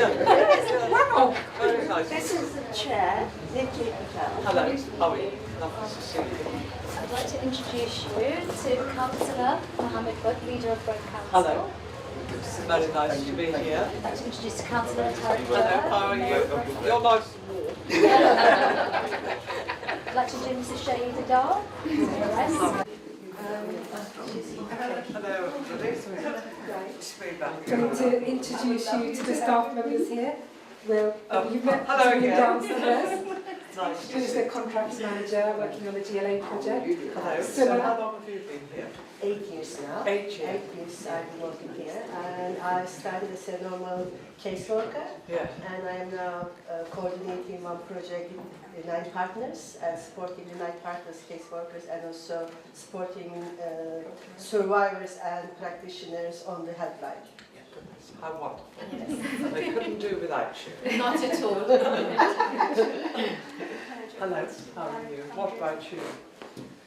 Wow! Very nice. This is the chair, Nikki Patel. Hello, how are you? Lovely to see you. I'd like to introduce you to Councillor Mohammed Butt, leader of Brent Council. Hello. It's very nice to be here. I'd like to introduce Councillor Tariq. Hello, how are you? You're nice and warm. I'd like to introduce Mrs. Shahid Adar. Hello, everybody. It's me back. I'm going to introduce you to the staff members here. Well, you've met hello me again. downstairs. Nice to Who's see the you. contracts manager working on the GLA project. Hello. So, So how long have you been here? 8 years now. 8 years. 8 years I've been working here, and I started as a normal caseworker, Yeah. and I am now coordinating one project with 9 partners and supporting the 9 partners, caseworkers, and also supporting survivors and practitioners on the helpline. How wonderful. They couldn't do without you. Not at all. Hello, how are you? What about you?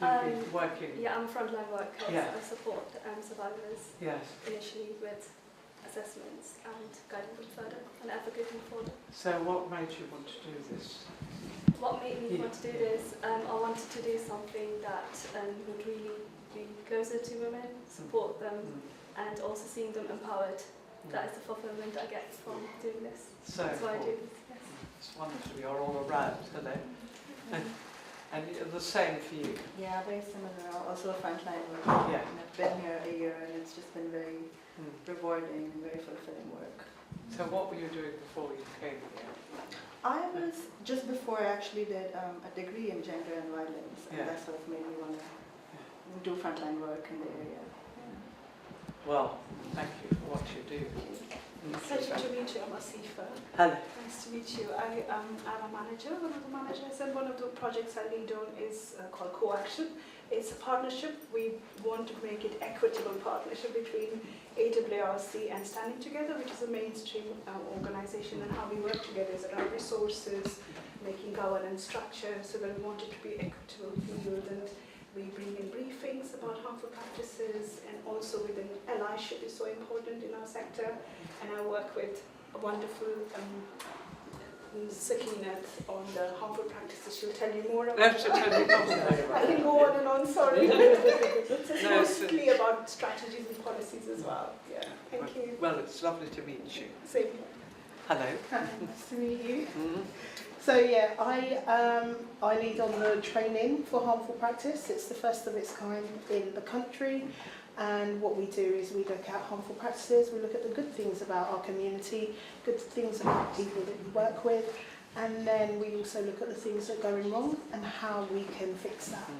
You've been working? Yeah, I'm a frontline worker. Yeah. I support survivors Yes. initially with assessments and guiding them further and advocating for them. So what made you want to do this? What made me want to do this? I wanted to do something that would really be closer to women, support them, and also seeing them empowered. That is the fulfillment I get from doing this. So That's why I do this. Yes. it's wonderful. You're all around, hello. And the same for you. Yeah, very similar. Also a frontline worker. Yeah. And I've been here a year and it's just been very rewarding and very fulfilling work. So what were you doing before you came here? I was, just before I actually did a degree in gender and violence, and Yeah. that sort of made me want to do frontline work in the area. Well, thank you for what you do. Pleasure to meet you. I'm Asifa. Hello. Nice to meet you. I'm a manager, one of the managers, and one of the projects I lead on is called Co-Action. It's a partnership. We want to make it equitable partnership between AWRC and Standing Together, which is a mainstream organisation, and how we work together is around resources, making governance structure, so that we want it to be equitable field, and we bring in briefings about harmful practices, and also within allyship is so important in our sector. And I work with a wonderful Sakinat on the harmful practices. She'll tell you more about Let's tell you I can go on and on, sorry. It's mostly about strategies and policies as well. Yeah, thank you. Well, it's lovely to meet you. Same. Hello. Nice to meet you. Mm. So yeah, I lead on the training for harmful practice. It's the first of its kind in the country, and what we do is we look at harmful practices, we look at the good things about our community, good things about people that we work with, and then we also look at the things that are going wrong and how we can fix that.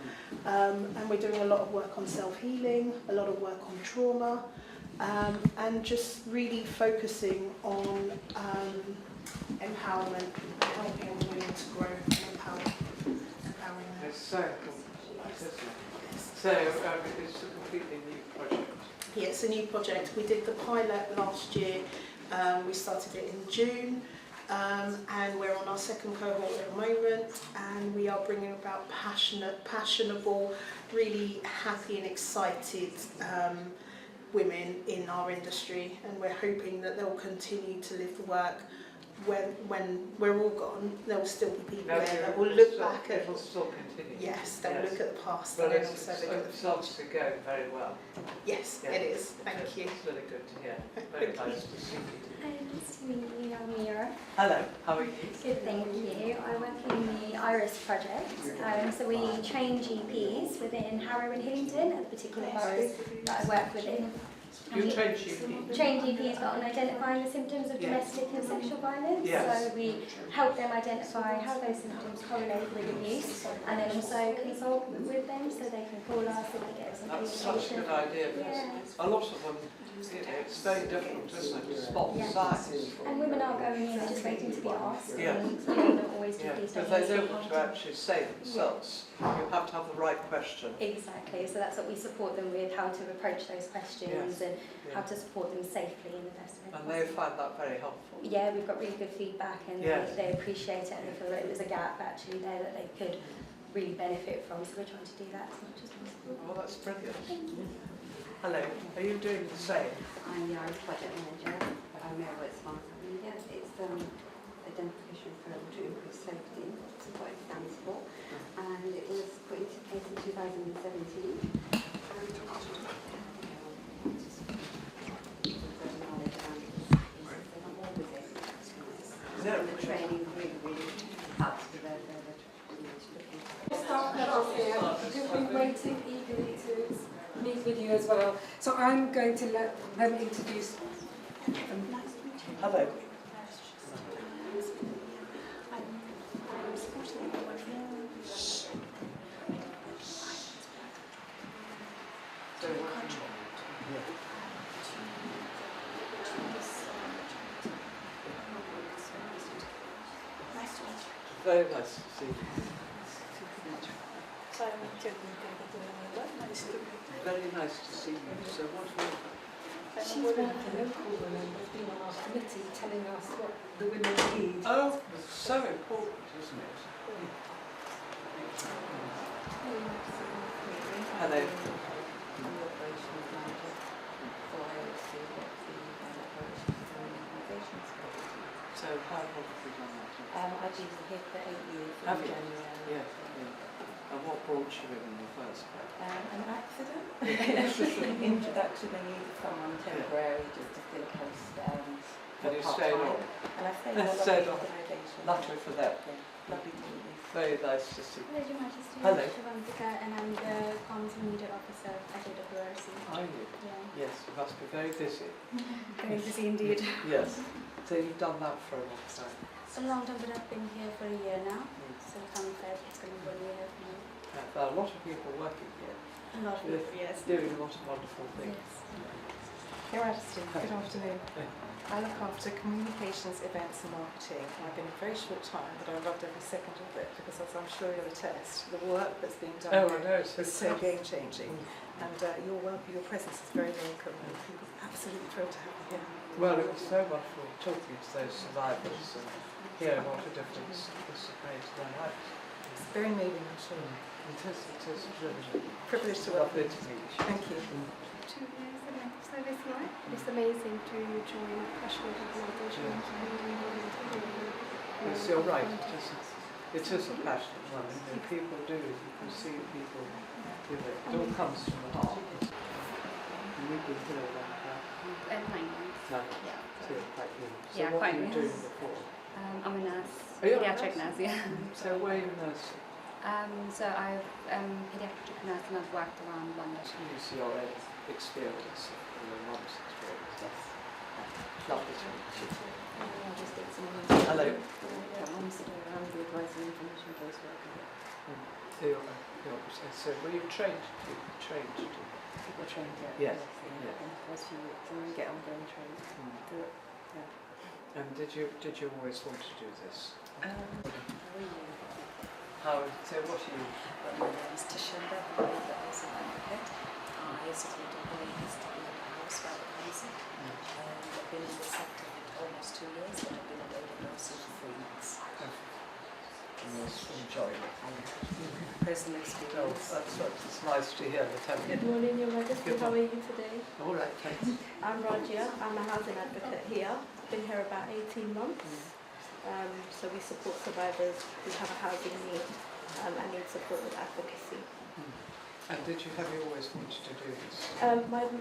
And we're doing a lot of work on self-healing, a lot of work on trauma, and just really focusing on empowerment, helping women to grow and empowering them. It's so cool, isn't it? So it's a completely new project. Yeah, it's a new project. We did the pilot last year. We started it in June, and we're on our second cohort at the moment, and we are bringing about passionable, really happy and excited women in our industry, and we're hoping that they'll continue to live the work. When we're all gone, there will still be people there that will look back at. It will still continue. Yes, they'll look at the past Well, and then it's also look at the starts future. to go very well. Yes, Yeah. it is. Thank you. It's really good to hear. Very nice to see you. Hi, nice to meet you. I'm Mira. Hello, how are you? Good, thank you. I work in the IRIS project. So we train GPs within Harrow and Hillingdon, at the particular boroughs that I work within. You train GP? Train GPs on identifying the symptoms of domestic and sexual violence. Yes. So we help them identify how those symptoms correlate with abuse, and then also consult with them so they can call us if they get some That's such a communication. good idea, because a lot of them, it's very difficult, isn't it, to spot the signs. And women are going in just waiting to be asked, Yeah. and not always do Yeah, these because they don't want to actually say themselves. You have to have the right question. Exactly, so that's what we support them with, how to approach those questions and how to support them safely in the best way And possible. they find that very helpful. Yeah, we've got really good feedback, and they appreciate it, and they feel that there's a gap actually there that they could really benefit from, so we're trying to do that as much as possible. Well, that's brilliant. Hello, are you doing the same? I'm the Irish Budget Manager, but I'm here with Sponsor Media. It's identification firm to improve safety. That's what it stands for. And it was put into place in 2017. The training really helps with their Staff members here who've been waiting eagerly to meet with you as well. So I'm going to let them introduce them. Hello. Very nice to see you. Very nice to see you. So what She's one of the local women who's been on our committee telling us what the women need. Oh, it's so important, isn't it? Hello. I'm the operations manager, so I oversee what the operations and organisations go. So how long have you done that? I've been here for 8 years Have from you? January. Yeah, yeah. And what brought you in the first place? An accident. Introduction, I needed someone temporary just to fill a post. And you stayed on? And I stayed on Stayed the on. organisation. Luckily for that. Yeah, lovely to meet you. Very nice to see you. Hello, Your Majesty. Hello. Shivantika, and I'm the Comms and Media Officer at AWRC. Are you? Yeah. Yes, you must be very busy. Very busy indeed. Yes. So you've done that for a long time. It's a long time, but I've been here for a year now. So come Feb, it's going to be 1 year for me. There are a lot of people working here, A lot of Yes. yes. doing a lot of wonderful things. Your Majesty, good afternoon. I look after communications, events and marketing. I've been a very short time, but I loved every second of it because, as I'm sure you'll attest, the work that's being done Oh, I know. is so game-changing. And your presence is very welcome, and we're absolutely thrilled to have you here. Well, it was so wonderful talking to those survivors and hearing what a difference this has made to their lives. It's very moving, I'm sure. It is really Privileged to welcome lovely you. to meet you. Thank you. 2 years in length of service here. It's amazing to join a passionate organisation. Yes, you're right. It is a passionate one. And people do. You can see people do it. It all comes from the heart. And you've been here a long time. 9 months. No. Yeah. So you're quite new. So Yeah, what quite were you new. doing before? I'm a nurse. Are you a Pediatric nurse? nurse, yeah. So where are you nursing? So I've pediatric nurse and I've worked around London. You see your own experience, your mum's experience. Yes. Lovely to meet you. I just did some Hello. programs around the advisory information based work. So were you trained to do? People trained here. Yes. In the first few weeks and then get ongoing training. Do it. Yeah. And did you always want to do this? Really. How? So what are you? My name is Tashenda, I'm a housing advocate. I support the ladies to be in the house by the council. And I've been in the sector for almost 2 years, but I've been at AWRC for 3 months. And you enjoy it. Personal Oh, experience. it's nice to hear the temple. Good morning, Your Majesty. Good How are you today? All right, thanks. I'm Rajia. I'm a housing advocate here. Been here about 18 months. So we support survivors who have a housing need and need support with advocacy. And have you always wanted to do this?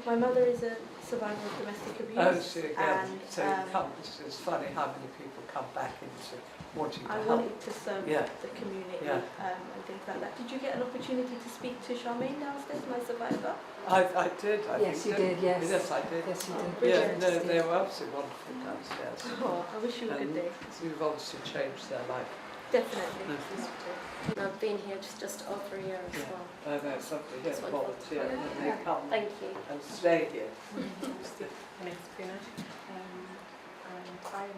My mother is a survivor of domestic abuse. Oh, so again, and so you come, it's funny how many people come back into wanting to I help. wanted to serve Yeah. the community Yeah. and things like that. Did you get an opportunity to speak to Charmaine downstairs, my survivor? I did. Yes, you did, yes. Yes, I did. Yes, you did. Yeah, Brilliant. they were absolutely wonderful downstairs. Oh, I wish you a good day. You've obviously changed their life. Definitely. And I've been here just over a year as Yeah. well. No, somebody here That's wonderful. volunteer and they come Thank you. and stay here. My name's Puna. And I'm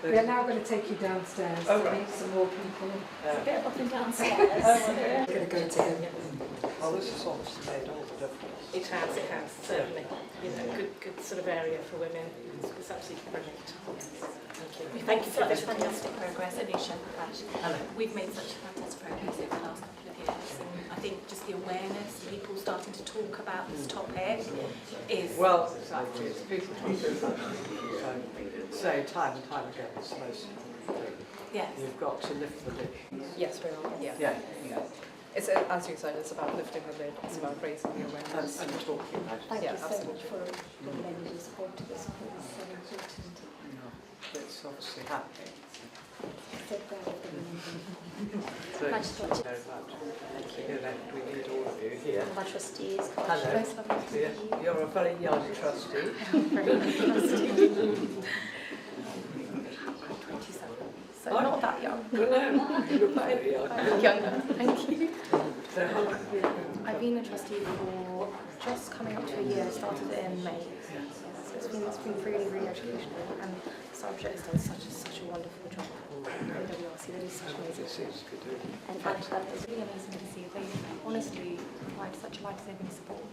We're now going to take you downstairs Oh, to right. meet some more people. Yeah. Get up and downstairs. We're going to go to him. Oh, this has obviously made all the difference. It has, certainly. You know, good sort of area for women. It's absolutely brilliant. Thank you. Thank you for such fantastic progress, Anisha and Prakash. We've made such fantastic progress over the last couple of years, and I think just the awareness, people starting to talk about this topic is... Well, exactly. It's people talking about it. So, say time and time again, it's the most important thing. Yes. You've got to lift the lid. Yes, we are. Yeah. Yeah. It's, as you said, it's about lifting the lid, it's about raising the awareness. And talking about it. Thank Yeah, you so absolutely. much for lending your support to this. It's so important. It's obviously happening. So proud of them. So, Much thank you very much. You know, we need all of you here. My trustees. Hello. You're a very young trustee. So not that young. No, you're very young. Younger. Thank you. So how long have you been? I've been a trustee for just coming up to a year. I started in May. So it's been really, really educational, and Sarah has done such a wonderful job. AWRC, they do such amazing work. And it was really amazing to see. They honestly provide such a life-saving support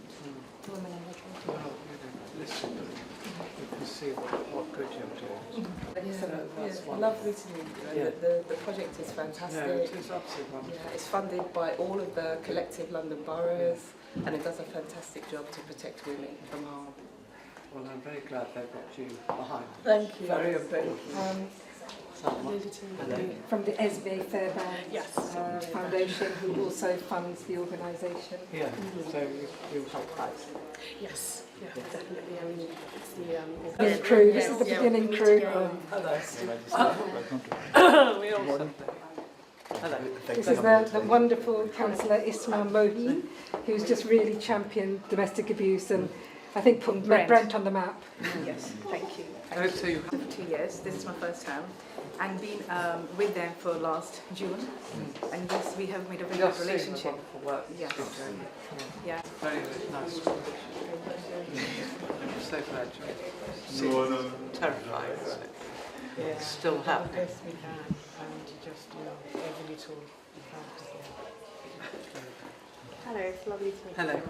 to women and their children. Well, you know, listen, you can see what good you're doing. Lovely to meet you. Yeah. The project is fantastic. No, it is absolutely wonderful. Yeah, it's funded by all of the collective London boroughs, and it does a fantastic job to protect women from harm. Well, I'm very glad they've got you behind. Thank you. Very important. From the SBA Fairbairn Foundation, who also funds the organisation. Yeah, so you help out. Yes, yeah, definitely. I mean, it's the Beginning crew. This is the beginning crew. Hello. We also. Hello. This is the wonderful councillor Ismail Mohi, who's just really championed domestic abuse and I think put Brent on the map. Yes, thank you. Oh, so you For 2 years, this is my first term, and been with them for last June, and yes, we have made a very good relationship. Wonderful work. Yes. Yeah. Very nice. I'm so glad you see it's terrifying, isn't it? Yeah. It's still happening. Yes, we can, and you just do every little you can. Hello, it's lovely to meet you. Hello.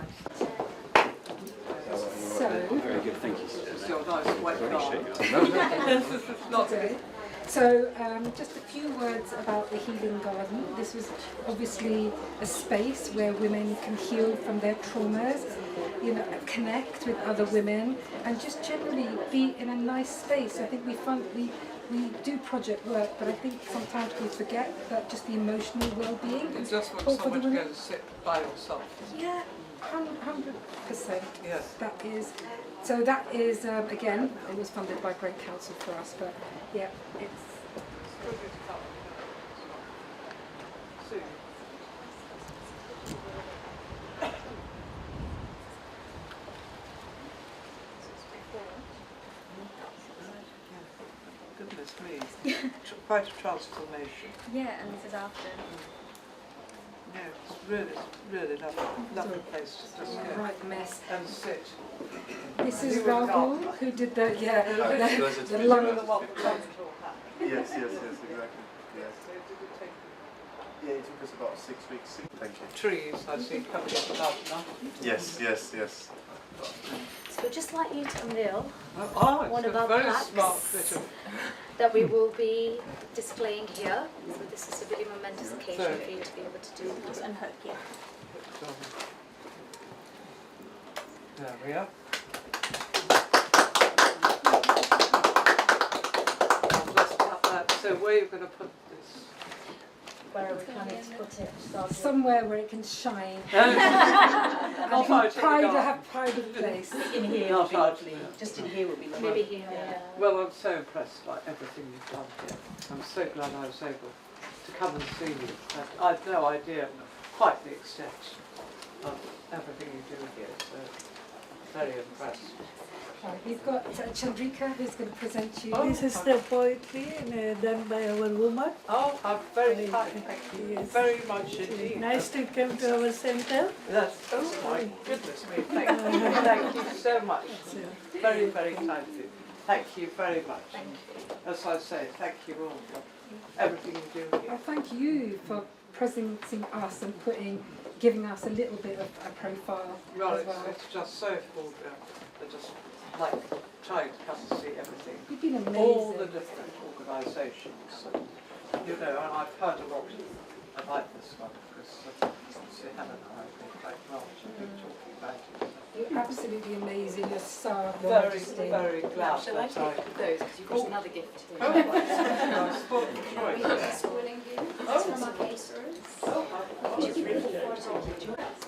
So, Very good, thank you. It's your nice wet garden. So, just a few words about the Healing Garden. This was obviously a space where women can heal from their traumas, you know, connect with other women, and just generally be in a nice space. I think we do project work, but I think sometimes we forget that just the emotional well-being. You just want for someone the to women. go and sit by yourself. Yeah, 100%. Yes. That is. So that is again, it was funded by Brent Council for us, but yeah, it's. Soon. Goodness me, quite a transformation. Yeah, and this is after. Yeah, it's really lovely place to just go Right mess. and sit. This is Rahul who did the the lung. Yes, exactly. Yes. Yeah, it took us about 6 weeks. Thank you. Trees, I see coming up about enough. Yes. So we'd just like you to unveil one it's of a our very plaques smart bit of. that we will be displaying here. So this is a really momentous occasion So- for you to be able to do this and hug here. There we are. Just cut that. So where are you going to put this? Where are we planning to put it? Somewhere where it can shine. Not And out in the garden. have pride of place. In here, Not hardly. just in here would be lovely. Maybe here, yeah. Well, I'm so impressed by everything you've done here. I'm so glad I was able to come and see you. I've no idea quite the extent of everything you do here, so very impressed. Right, we've got Chandrika who's going to present you. This is the poetry done by our woman. Oh, I'm very kind, thank you. Yes. Very much indeed. Nice to come to our center. That's, oh my goodness me, thank you. Thank you so much. Very, very kind of you. Thank you very much. Thank you. As I say, thank you all for everything you do here. Well, thank you for presenting us and giving us a little bit of a profile Well, as well. it's just so full, just like trying to come and see everything. You've been amazing. All the different organisations. And, you know, and I've heard a lot about this one because obviously Helen and I have been quite large and been talking about it. You're absolutely amazing. You're so Very, majesty. very glad Shall I that take those? Because you've got another gift too. Oh, I sport the choice. Swirling here. It's from our caterers. Oh, Which is really important.